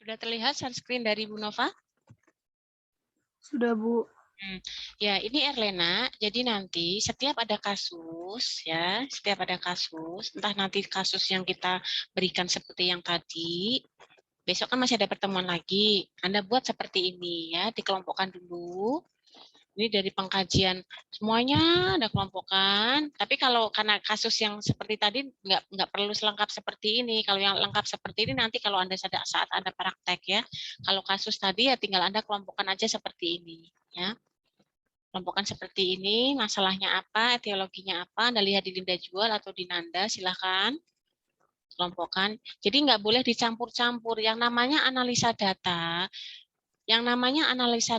Sudah terlihat sunscreen dari Bu Nova? Sudah, Bu. Ya, ini Erlena. Jadi nanti setiap ada kasus, ya, setiap ada kasus, entah nanti kasus yang kita berikan seperti yang tadi, besok kan masih ada pertemuan lagi. Anda buat seperti ini, ya, dikelompokkan dulu. Ini dari pengkajian semuanya ada kelompokan. Tapi kalau karena kasus yang seperti tadi nggak perlu selengkap seperti ini. Kalau yang lengkap seperti ini nanti kalau Anda saat Anda praktek ya. Kalau kasus tadi ya tinggal Anda kelompokkan aja seperti ini ya. Kelompokkan seperti ini, masalahnya apa, etiologinya apa, Anda lihat di Linda Jual atau di Nanda, silahkan kelompokkan. Jadi nggak boleh dicampur-campur. Yang namanya analisa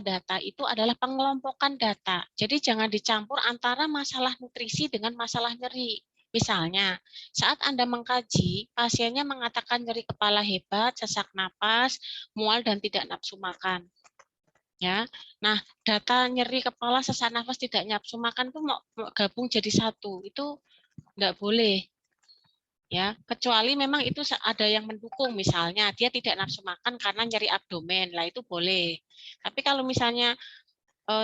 data itu adalah pengelompokan data. Jadi jangan dicampur antara masalah nutrisi dengan masalah nyeri. Misalnya, saat Anda mengkaji, pasiennya mengatakan nyeri kepala hebat, sesak napas, mual, dan tidak nafsu makan. Ya, nah data nyeri kepala, sesak nafas, tidak nafsu makan itu mau gabung jadi satu, itu nggak boleh. Ya, kecuali memang itu ada yang mendukung, misalnya dia tidak nafsu makan karena nyeri abdomen, lah itu boleh. Tapi kalau misalnya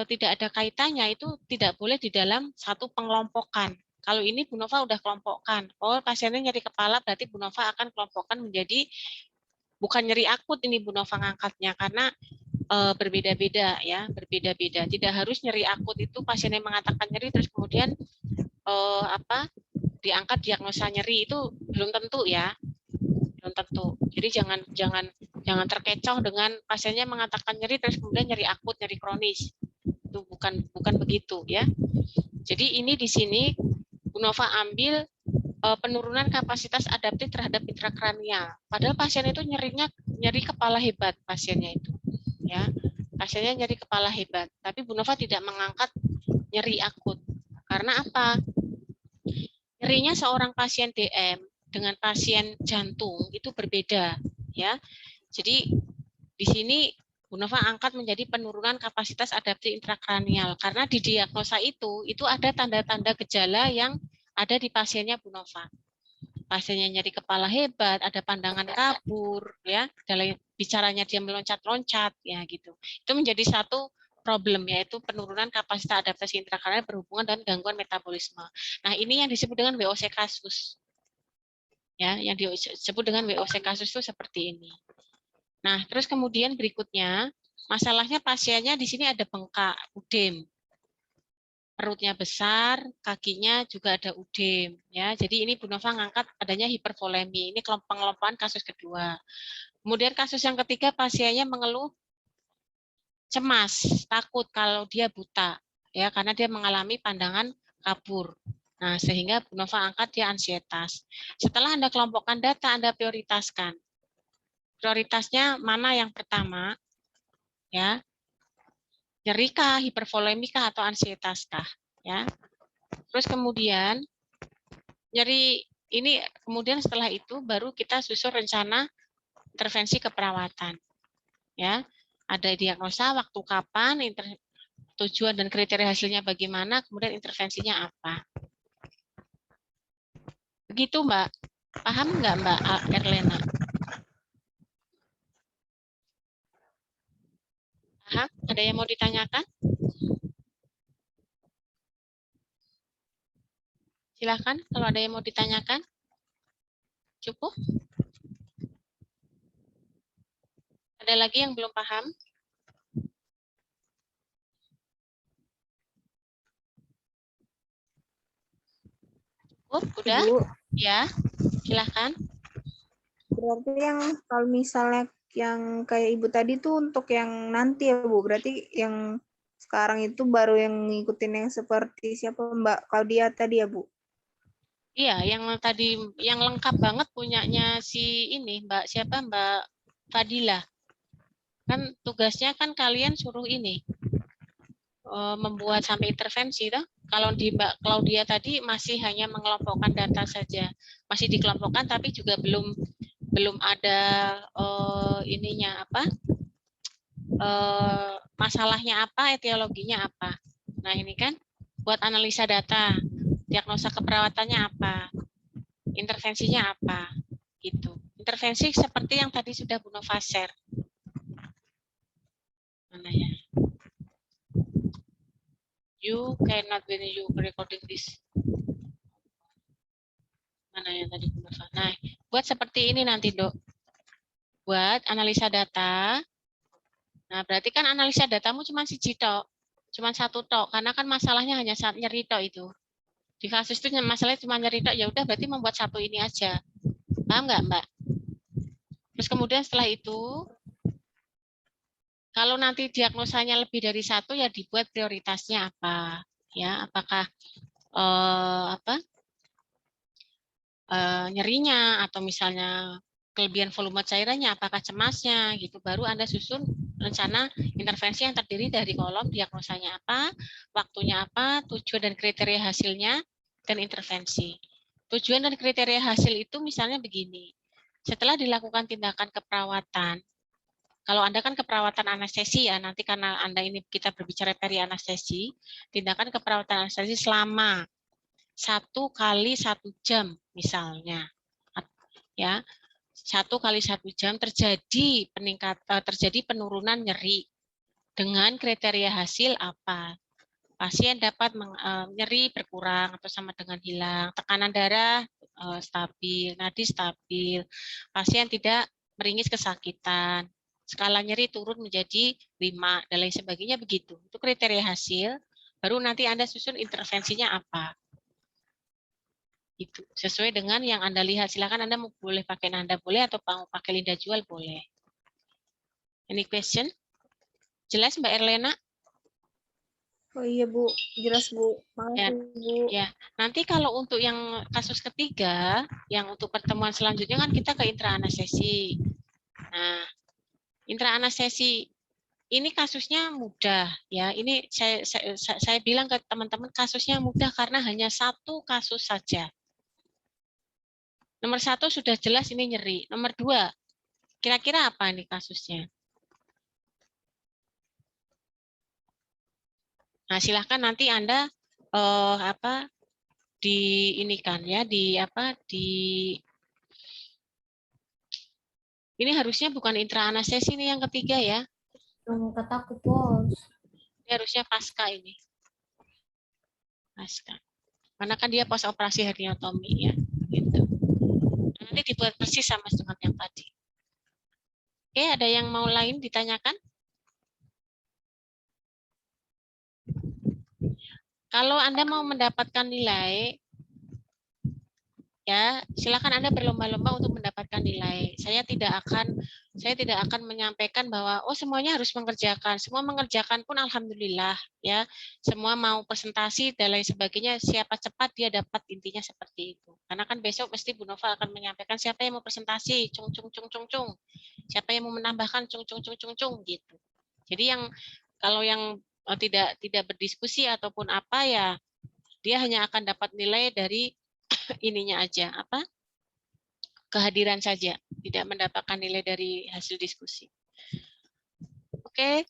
tidak ada kaitannya, itu tidak boleh di dalam satu pengelompokan. Kalau ini Bu Nova udah kelompokkan, oh pasiennya nyeri kepala, berarti Bu Nova akan kelompokkan menjadi bukan nyeri akut ini Bu Nova ngangkatnya, karena berbeda-beda ya, berbeda-beda. Tidak harus nyeri akut itu pasiennya mengatakan nyeri terus kemudian diangkat diagnosa nyeri, itu belum tentu ya, belum tentu. Jadi jangan terkecoh dengan pasiennya mengatakan nyeri terus kemudian nyeri akut, nyeri kronis. Itu bukan begitu ya. Jadi ini di sini Bu Nova ambil penurunan kapasitas adaptif terhadap intrakranial. Padahal pasien itu nyeri kepala hebat pasiennya itu. Ya. Pasiennya nyeri kepala hebat, tapi Bu Nova tidak mengangkat nyeri akut. Karena apa? Nyerinya seorang pasien DM dengan pasien jantung itu berbeda, ya. Jadi di sini Bu Nova angkat menjadi penurunan kapasitas adaptif intrakranial karena di diagnosa itu ada tanda-tanda gejala yang ada di pasiennya Bu Nova. Pasiennya nyeri kepala hebat, ada pandangan kabur, ya, dalam bicaranya dia meloncat-loncat, ya gitu. Itu menjadi satu problem, yaitu penurunan kapasitas adaptasi intrakranial berhubungan dengan gangguan metabolisme. Nah, ini yang disebut dengan VOC kasus. Ya, yang disebut dengan VOC kasus itu seperti ini. Nah, terus kemudian berikutnya, masalahnya pasiennya di sini ada bengkak, udem. Perutnya besar, kakinya juga ada udem. Ya, jadi ini Bu Nova ngangkat adanya hipervolemi. Ini pengelompokan kasus kedua. Kemudian kasus yang ketiga, pasiennya mengeluh cemas, takut kalau dia buta, ya karena dia mengalami pandangan kabur. Nah, sehingga Bu Nova angkat dia ansietas. Setelah Anda kelompokkan data, Anda prioritaskan. Prioritasnya mana yang pertama? Ya, nyeri kah, hipervolemik kah, atau ansietas kah? Ya. Terus kemudian nyeri ini, kemudian setelah itu baru kita susun rencana intervensi keperawatan. Ya, ada diagnosa, waktu kapan, tujuan dan kriteria hasilnya bagaimana, kemudian intervensinya apa. Begitu Mbak. Paham nggak Mbak Erlena? Paham? Ada yang mau ditanyakan? Silakan kalau ada yang mau ditanyakan. Cukup? Ada lagi yang belum paham? Cukup? Udah? Ibu. Ya, silakan. Berarti yang kalau misalnya yang kayak Ibu tadi tuh untuk yang nanti ya Bu, berarti yang sekarang itu baru yang ngikutin yang seperti siapa Mbak Claudia tadi ya Bu? Iya, yang tadi yang lengkap banget punyanya si ini Mbak siapa Mbak Fadila. Kan tugasnya kan kalian suruh ini membuat sampai intervensi toh. Kalau di Mbak Claudia tadi masih hanya mengelompokkan data saja. Masih dikelompokkan tapi juga belum ada ininya apa? Masalahnya apa, etiologinya apa. Nah, ini kan buat analisa data, diagnosa keperawatannya apa, intervensinya apa, gitu. Intervensi seperti yang tadi sudah Bu Nova share. Mana ya? You cannot when you recording this. Mana yang tadi? Nah, buat seperti ini nanti, Dok. Buat analisa data. Nah, berarti kan analisa datamu cuma siji tok. Cuma satu tok, karena kan masalahnya hanya saat nyeri tok itu. Di kasus itu masalahnya cuma nyeri tok, ya udah berarti membuat satu ini aja. Paham nggak, Mbak? Terus kemudian setelah itu, kalau nanti diagnosanya lebih dari satu, ya dibuat prioritasnya apa, ya? Apakah nyerinya atau misalnya kelebihan volume cairannya, apakah cemasnya, gitu. Baru Anda susun rencana intervensi yang terdiri dari kolom diagnosanya apa, waktunya apa, tujuan dan kriteria hasilnya, dan intervensi. Tujuan dan kriteria hasil itu misalnya begini. Setelah dilakukan tindakan keperawatan, kalau Anda kan keperawatan anestesi ya, nanti karena Anda ini kita berbicara peri anestesi, tindakan keperawatan anestesi selama 1 kali 1 jam misalnya. Ya, 1 kali 1 jam terjadi terjadi penurunan nyeri dengan kriteria hasil apa? Pasien dapat nyeri berkurang atau sama dengan hilang, tekanan darah stabil, nadi stabil, pasien tidak meringis kesakitan, skala nyeri turun menjadi 5 dan lain sebagainya begitu. Itu kriteria hasil, baru nanti Anda susun intervensinya apa. Itu sesuai dengan yang Anda lihat. Silakan Anda boleh pakai Nanda boleh atau mau pakai Linda Jual boleh. Any question? Jelas Mbak Erlena? Oh iya Bu, jelas Bu. Ya, Makasih Bu. ya. Nanti kalau untuk yang kasus ketiga, yang untuk pertemuan selanjutnya kan kita ke intra anestesi. Nah, intra anestesi ini kasusnya mudah ya. Ini saya bilang ke teman-teman kasusnya mudah karena hanya satu kasus saja. Nomor 1 sudah jelas ini nyeri. Nomor 2, kira-kira apa nih kasusnya? Nah, silahkan nanti Anda diinikan ya, ini harusnya bukan intra anestesi ini yang ketiga ya. Kataku pos. Ini harusnya pasca ini. Pasca. Karena kan dia pos operasi herniotomi ya, gitu. Nanti dibuat persis sama dengan yang tadi. Oke, ada yang mau lain ditanyakan? Kalau Anda mau mendapatkan nilai, ya silakan Anda berlomba-lomba untuk mendapatkan nilai. Saya tidak akan menyampaikan bahwa oh semuanya harus mengerjakan. Semua mengerjakan pun alhamdulillah ya. Semua mau presentasi dan lain sebagainya, siapa cepat dia dapat, intinya seperti itu. Karena kan besok pasti Bu Nova akan menyampaikan siapa yang mau presentasi, cung cung cung cung cung. Siapa yang mau menambahkan cung cung cung cung cung gitu. Jadi kalau yang tidak berdiskusi ataupun apa ya, dia hanya akan dapat nilai dari ininya aja, kehadiran saja, tidak mendapatkan nilai dari hasil diskusi. Oke.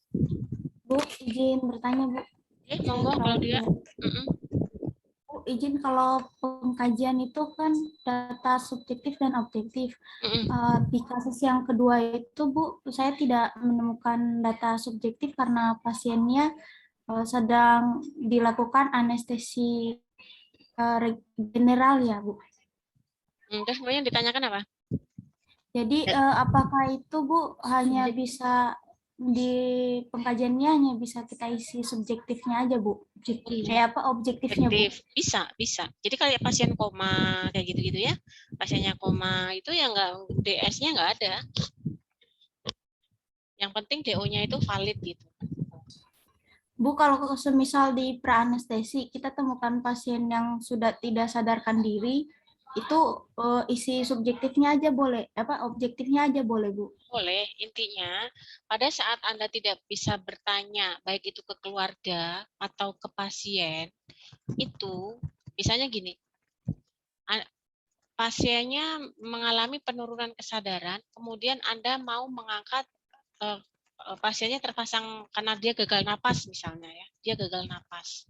Bu, izin bertanya Bu. Monggo kalau dia. Bu, izin kalau pengkajian itu kan data subjektif dan objektif. Di kasus yang kedua itu Bu, saya tidak menemukan data subjektif karena pasiennya sedang dilakukan anestesi general ya Bu. Terus kemudian ditanyakan apa? Jadi apakah itu Bu hanya bisa di pengkajiannya hanya bisa kita isi subjektifnya aja Bu? Kayak apa objektifnya Bu? Bisa. Jadi kalau pasien koma kayak gitu-gitu ya, pasiennya koma itu ya nggak, DS-nya nggak ada. Yang penting DO-nya itu valid gitu. Bu, kalau semisal di praanestesi kita temukan pasien yang sudah tidak sadarkan diri, itu isi subjektifnya aja boleh, objektifnya aja boleh Bu? Boleh, intinya pada saat Anda tidak bisa bertanya, baik itu ke keluarga atau ke pasien, itu misalnya gini, pasiennya mengalami penurunan kesadaran, kemudian Anda mau mengangkat pasiennya terpasang karena dia gagal napas misalnya ya, dia gagal napas.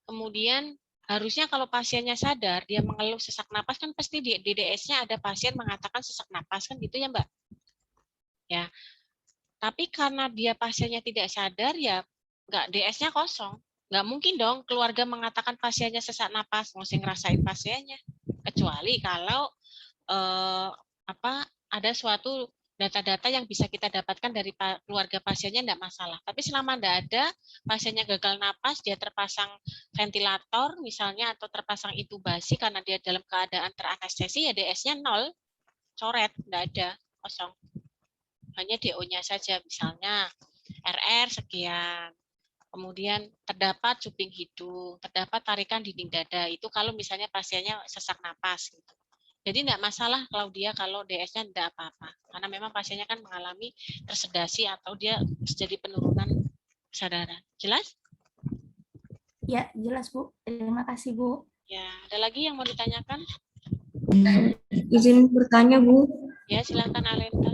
Kemudian harusnya kalau pasiennya sadar, dia mengeluh sesak napas kan pasti di DDS-nya ada pasien mengatakan sesak napas kan gitu ya Mbak? Ya. Tapi karena dia pasiennya tidak sadar, ya nggak, DS-nya kosong. Nggak mungkin dong keluarga mengatakan pasiennya sesak napas, mesti ngerasain pasiennya. Kecuali kalau ada suatu data-data yang bisa kita dapatkan dari keluarga pasiennya, tidak masalah. Tapi selama tidak ada, pasiennya gagal napas, dia terpasang ventilator misalnya, atau terpasang intubasi karena dia dalam keadaan teranestesi, ya DS-nya 0, coret, tidak ada, kosong. Hanya DO-nya saja, misalnya RR sekian, kemudian terdapat cuping hidung, terdapat tarikan dinding dada, itu kalau misalnya pasiennya sesak napas. Gitu. Jadi tidak masalah kalau DS-nya tidak apa-apa, karena memang pasiennya kan mengalami tersedasi atau dia terjadi penurunan kesadaran. Jelas? Ya, jelas Bu. Terima kasih Bu. Ya, ada lagi yang mau ditanyakan? Izin bertanya Bu. Ya, silakan Alenta.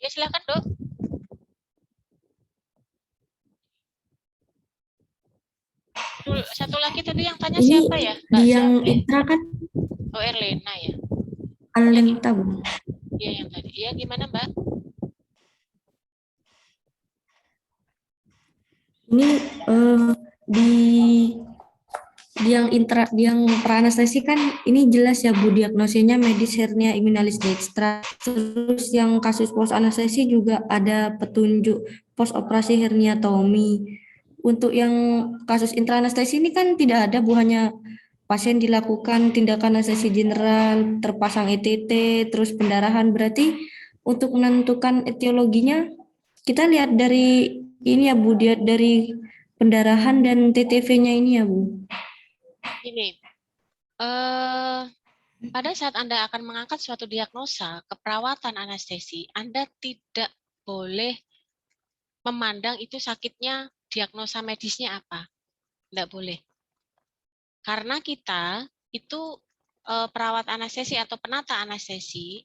Ya, silakan Dok. Satu lagi tadi yang tanya Ini siapa ya? Mbak yang siapa? Intra kan Oh, Erlena ya. Alenta Bu. Iya yang tadi. Iya gimana Mbak? Ini di yang praanestesi kan ini jelas ya Bu, diagnosisnya medis hernia inguinalis dextra. Terus yang kasus post anestesi juga ada petunjuk post operasi herniatomi. Untuk yang kasus intraanestesi ini kan tidak ada Bu, hanya pasien dilakukan tindakan anestesi general, terpasang ETT, terus pendarahan. Berarti untuk menentukan etiologinya kita lihat dari ini ya Bu, lihat dari pendarahan dan TTV-nya ini ya Bu. Ini. Pada saat Anda akan mengangkat suatu diagnosa keperawatan anestesi, Anda tidak boleh memandang itu sakitnya diagnosa medisnya apa. Tidak boleh. Karena kita itu perawat anestesi atau penata anestesi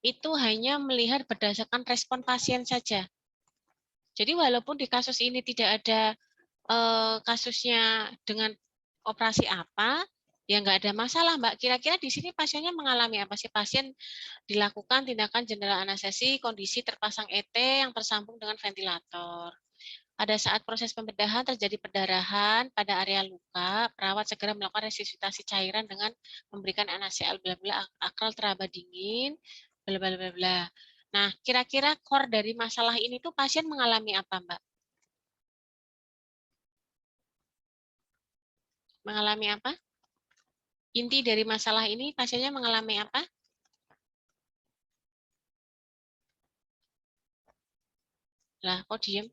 itu hanya melihat berdasarkan respon pasien saja. Jadi walaupun di kasus ini tidak ada kasusnya dengan operasi apa, ya nggak ada masalah, Mbak. Kira-kira di sini pasiennya mengalami apa sih? Pasien dilakukan tindakan general anestesi, kondisi terpasang ET yang tersambung dengan ventilator. Pada saat proses pembedahan terjadi perdarahan pada area luka, perawat segera melakukan resusitasi cairan dengan memberikan NaCl bla bla akral teraba dingin, bla bla bla bla. Nah, kira-kira core dari masalah ini tuh pasien mengalami apa, Mbak? Mengalami apa? Inti dari masalah ini pasiennya mengalami apa? Lah, kok diem?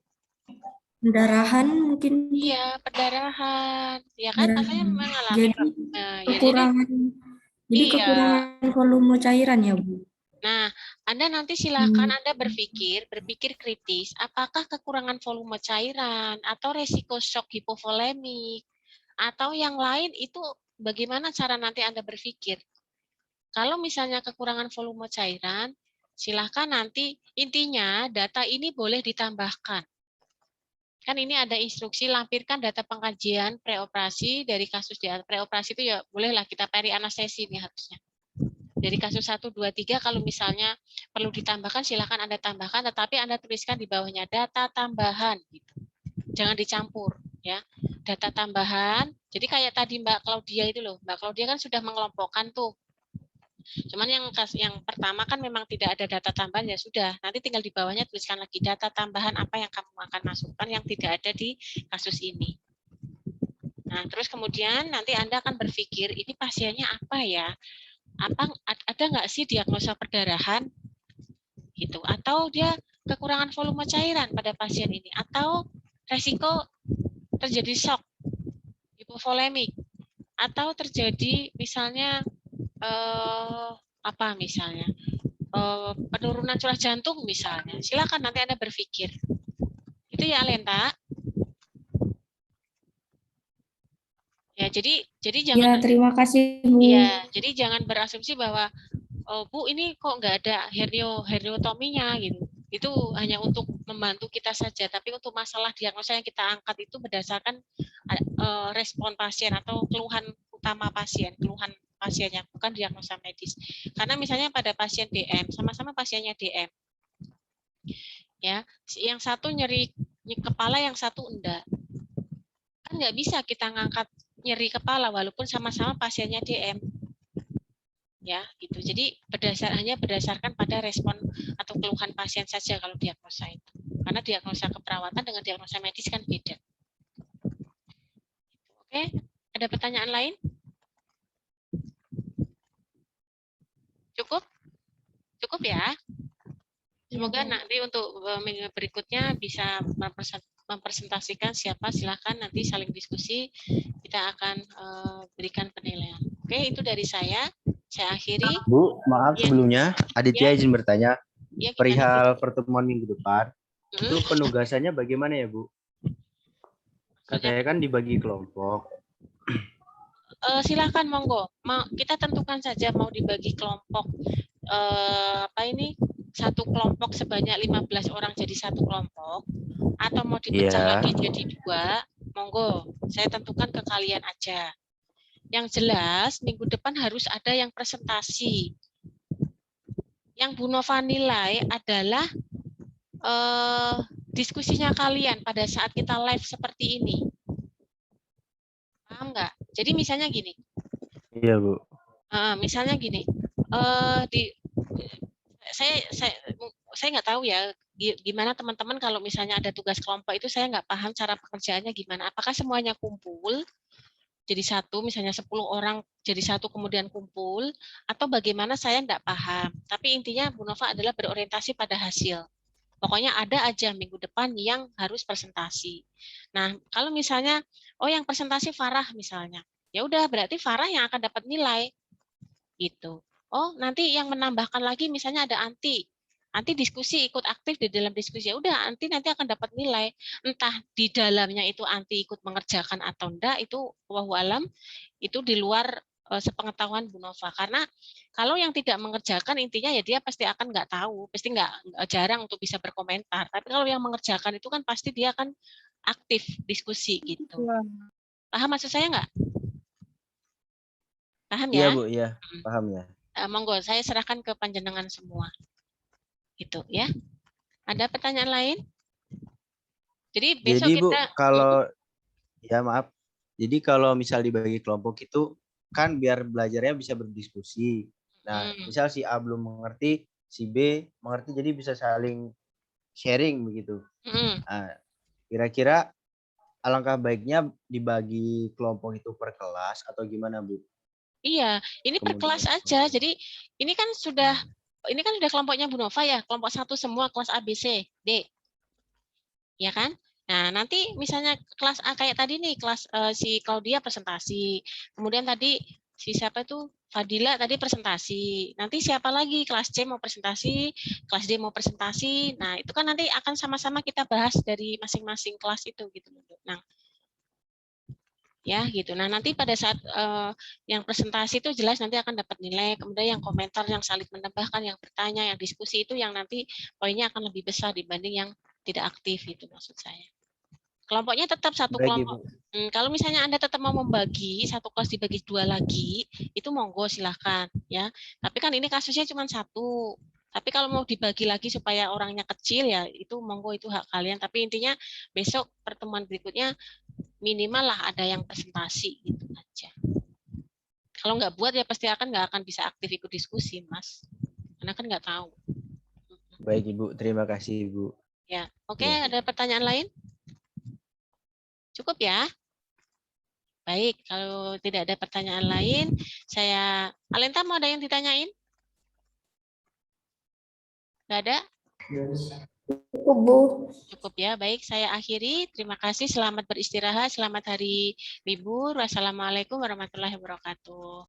Pendarahan mungkin. Iya, perdarahan. Ya kan, pasiennya mengalami. Jadi kekurangan, jadi iya. kekurangan volume cairan ya Bu. Nah, Anda nanti silakan Anda berpikir kritis, apakah kekurangan volume cairan atau resiko shock hipovolemik atau yang lain itu bagaimana cara nanti Anda berpikir. Kalau misalnya kekurangan volume cairan, silakan nanti intinya data ini boleh ditambahkan. Kan ini ada instruksi lampirkan data pengkajian preoperasi dari kasus di preoperasi itu ya bolehlah kita peri anestesi ini harusnya. Dari kasus 1, 2, 3 kalau misalnya perlu ditambahkan silakan Anda tambahkan, tetapi Anda tuliskan di bawahnya data tambahan gitu. Jangan dicampur ya. Data tambahan. Jadi kayak tadi Mbak Claudia itu loh. Mbak Claudia kan sudah mengelompokkan tuh. Cuman yang pertama kan memang tidak ada data tambahan, ya sudah. Nanti tinggal di bawahnya tuliskan lagi data tambahan apa yang kamu akan masukkan yang tidak ada di kasus ini. Nah, terus kemudian nanti Anda akan berpikir, ini pasiennya apa ya? Ada nggak sih diagnosa perdarahan? Gitu. Atau dia kekurangan volume cairan pada pasien ini? Atau resiko terjadi shock, hipovolemik? Atau terjadi misalnya apa misalnya penurunan curah jantung misalnya. Silakan nanti Anda berpikir. Itu ya Alenta. Ya, jadi jangan. Ya, terima kasih Bu. Ya, jadi jangan berasumsi bahwa oh, Bu ini kok nggak ada herniotominya gitu. Itu hanya untuk membantu kita saja, tapi untuk masalah diagnosa yang kita angkat itu berdasarkan respon pasien atau keluhan utama pasien, keluhan pasiennya, bukan diagnosa medis. Karena misalnya pada pasien DM, sama-sama pasiennya DM, ya, yang satu nyeri kepala, yang satu enggak, kan nggak bisa kita ngangkat nyeri kepala walaupun sama-sama pasiennya DM, ya, gitu. Jadi hanya berdasarkan pada respon atau keluhan pasien saja kalau diagnosa itu, karena diagnosa keperawatan dengan diagnosa medis kan beda. Oke, ada pertanyaan lain? Cukup? Cukup ya? Semoga nanti untuk minggu berikutnya bisa mempresentasikan siapa, silakan nanti saling diskusi, kita akan berikan penilaian. Oke, itu dari saya akhiri. Bu, maaf sebelumnya, Aditya izin bertanya, Ya, perihal pertemuan minggu depan, itu penugasannya bagaimana ya Bu? Katanya kan dibagi kelompok. Silakan monggo, kita tentukan saja mau dibagi kelompok satu kelompok sebanyak 15 orang jadi satu kelompok, atau mau dipecah lagi jadi 2, monggo, saya tentukan ke kalian aja. Yang jelas minggu depan harus ada yang presentasi. Yang Bu Nova nilai adalah diskusinya kalian pada saat kita live seperti ini. Paham nggak? Jadi misalnya gini. Iya Bu. Misalnya gini, saya nggak tahu ya gimana teman-teman kalau misalnya ada tugas kelompok itu, saya nggak paham cara pekerjaannya gimana. Apakah semuanya kumpul jadi satu, misalnya 10 orang jadi satu kemudian kumpul, atau bagaimana, saya nggak paham. Tapi intinya Bu Nova adalah berorientasi pada hasil. Pokoknya ada aja minggu depan yang harus presentasi. Nah, kalau misalnya, yang presentasi Farah misalnya, ya udah berarti Farah yang akan dapat nilai, gitu. Nanti yang menambahkan lagi misalnya ada Anti diskusi, ikut aktif di dalam diskusi, ya udah Anti nanti akan dapat nilai. Entah di dalamnya itu Anti ikut mengerjakan atau enggak, itu wallahu alam, itu di luar sepengetahuan Bu Nova. Karena kalau yang tidak mengerjakan, intinya ya dia pasti akan nggak tahu, pasti nggak jarang untuk bisa berkomentar. Tapi kalau yang mengerjakan itu kan pasti dia akan aktif diskusi gitu. Paham maksud saya nggak? Paham ya? Iya Bu, iya, paham ya. Monggo, saya serahkan ke panjenengan semua. Gitu ya. Ada pertanyaan lain? Jadi besok Bu, kita kalau ya maaf. Jadi kalau misal dibagi kelompok itu kan biar belajarnya bisa berdiskusi. Nah, misal si A belum mengerti, si B mengerti, jadi bisa saling sharing begitu. Nah, kira-kira alangkah baiknya dibagi kelompok itu per kelas atau gimana Bu? Iya, ini per kelas aja. Jadi ini kan sudah kelompoknya Bu Nova ya, kelompok 1 semua kelas A, B, C, D. Ya kan? Nah, nanti misalnya kelas A kayak tadi nih, kelas si Claudia presentasi. Kemudian tadi si siapa itu? Fadila tadi presentasi. Nanti siapa lagi? Kelas C mau presentasi, kelas D mau presentasi. Nah, itu kan nanti akan sama-sama kita bahas dari masing-masing kelas itu gitu. Nah, ya gitu. Nah, nanti pada saat yang presentasi itu jelas nanti akan dapat nilai, kemudian yang komentar, yang saling menambahkan, yang bertanya, yang diskusi itu yang nanti poinnya akan lebih besar dibanding yang tidak aktif, itu maksud saya. Kelompoknya tetap satu kelompok. Kalau misalnya Anda tetap mau membagi satu kelas dibagi 2 lagi, itu monggo silahkan ya. Tapi kan ini kasusnya cuma 1. Tapi kalau mau dibagi lagi supaya orangnya kecil ya itu monggo, itu hak kalian. Tapi intinya besok pertemuan berikutnya minimal lah ada yang presentasi gitu aja. Kalau nggak buat ya pasti nggak akan bisa aktif ikut diskusi, Mas. Karena kan nggak tahu. Baik Ibu, terima kasih Ibu. Ya, oke. Ada pertanyaan lain? Cukup ya? Baik, kalau tidak ada pertanyaan lain, Alenta mau ada yang ditanyain? Nggak ada? Cukup, Bu. Cukup ya, baik. Saya akhiri. Terima kasih, selamat beristirahat, selamat hari libur. Wassalamualaikum warahmatullahi wabarakatuh.